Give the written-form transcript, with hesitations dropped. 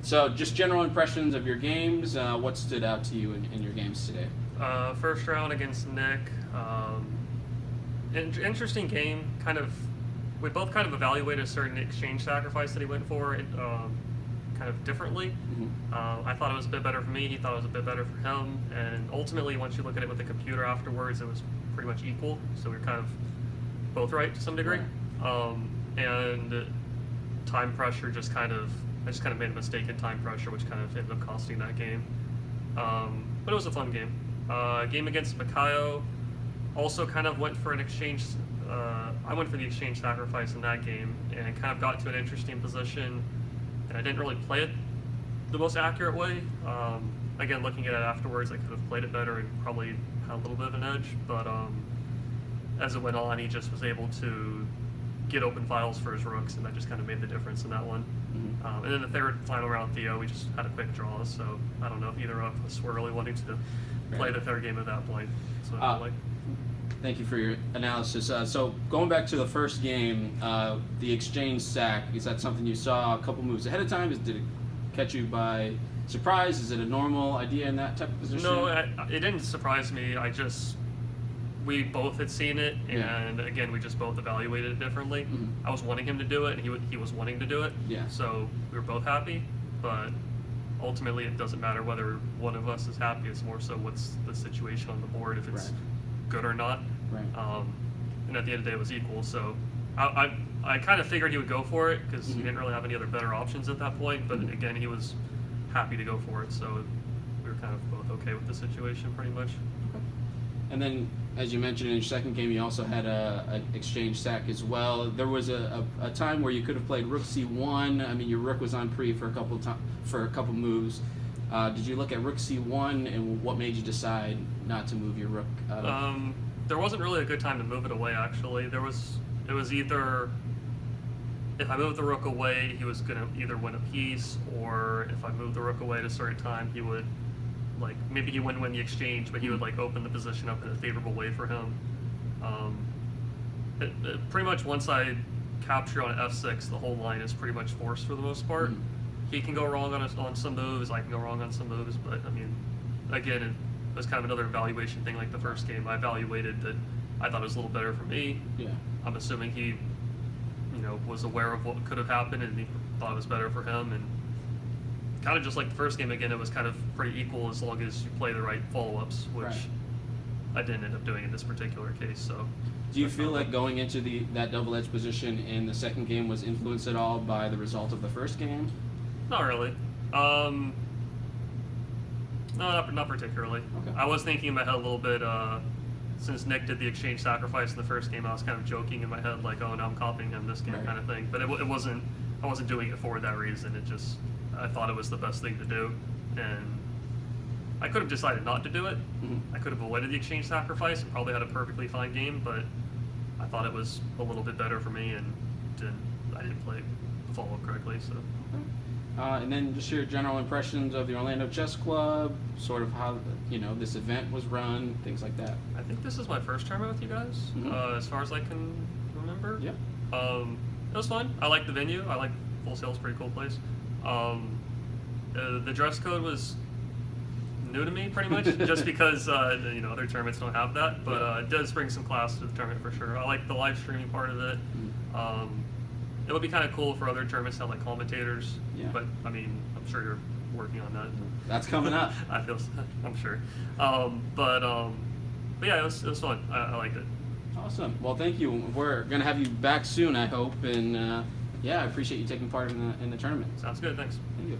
So just general impressions of your games. What stood out to you in your games today? First round against Nick. Interesting game. We both kind of evaluated a certain exchange sacrifice that he went for, kind of differently. I thought it was a bit better for me. He thought it was a bit better for him. And ultimately, once you look at it with the computer afterwards, it was pretty much equal. So we were kind of both right to some degree. And time pressure I just kind of made a mistake in time pressure, which kind of ended up costing that game. But it was a fun game. Game against Makayo also kind of went for an exchange. I went for the exchange sacrifice in that game and kind of got to an interesting position, and I didn't really play it the most accurate way. Again, looking at it afterwards, I could have played it better and probably had a little bit of an edge, but as it went on, he just was able to get open files for his rooks, and that just kind of made the difference in that one. And then the third final round, Theo, we just had a quick draw, so I don't know if either of us were really wanting to play the third game at that point. So I felt like. Thank you for your analysis. So going back to the first game, the exchange sack, is that something you saw a couple moves ahead of time? Did it catch you by surprise? Is it a normal idea in that type of position? No, it didn't surprise me. We both had seen it, and again, we just both evaluated it differently. I was wanting him to do it, and he was wanting to do it. So we were both happy, but ultimately it doesn't matter whether one of us is happy. It's more so what's the situation on the board, if it's good or not. And at the end of the day, it was equal. So I kind of figured he would go for it because he didn't really have any other better options at that point. But again, he was happy to go for it. So we were kind of both okay with the situation pretty much. And then, as you mentioned in your second game, you also had an exchange sack as well. There was a time where you could have played Rook C1. I mean, your Rook was on pre for a couple moves. Did you look at Rook C1, and what made you decide not to move your Rook out of? There wasn't really a good time to move it away, actually. It was either, if I moved the Rook away, he was going to either win a piece, or if I moved the Rook away at a certain time, he would, maybe he wouldn't win the exchange, but he would, open the position up in a favorable way for him. Pretty much once I capture on F6, the whole line is pretty much forced for the most part. He can go wrong on some moves, I can go wrong on some moves, but I mean, again, it was kind of another evaluation thing like the first game. I evaluated that I thought it was a little better for me. I'm assuming he, was aware of what could have happened and he thought it was better for him. And kind of just like the first game, again, it was kind of pretty equal as long as you play the right follow-ups, which I didn't end up doing in this particular case. So, do you feel like going into that double-edged position in the second game was influenced at all by the result of the first game? Not really. No, not particularly. I was thinking in my head a little bit, since Nick did the exchange sacrifice in the first game, I was kind of joking in my head, like, oh, now I'm copying him this game kind of thing. But I wasn't doing it for that reason. I thought it was the best thing to do. And I could have decided not to do it. I could have avoided the exchange sacrifice and probably had a perfectly fine game, but I thought it was a little bit better for me, and I didn't play the follow-up correctly, so. And then just your general impressions of the Orlando Chess Club, sort of how this event was run, things like that. I think this is my first tournament with you guys, as far as I can remember. Yeah. It was fun. I like the venue. I like Full Sail's a pretty cool place. The dress code was new to me pretty much, just because other tournaments don't have that. But it does bring some class to the tournament for sure. I like the live streaming part of it. It would be kind of cool for other tournaments to have commentators, but I mean, I'm sure you're working on that. That's coming up. I'm sure. But yeah, it was fun. I liked it. Awesome. Well, thank you. We're gonna have you back soon, I hope, and I appreciate you taking part in the tournament. Sounds good. Thanks. Thank you.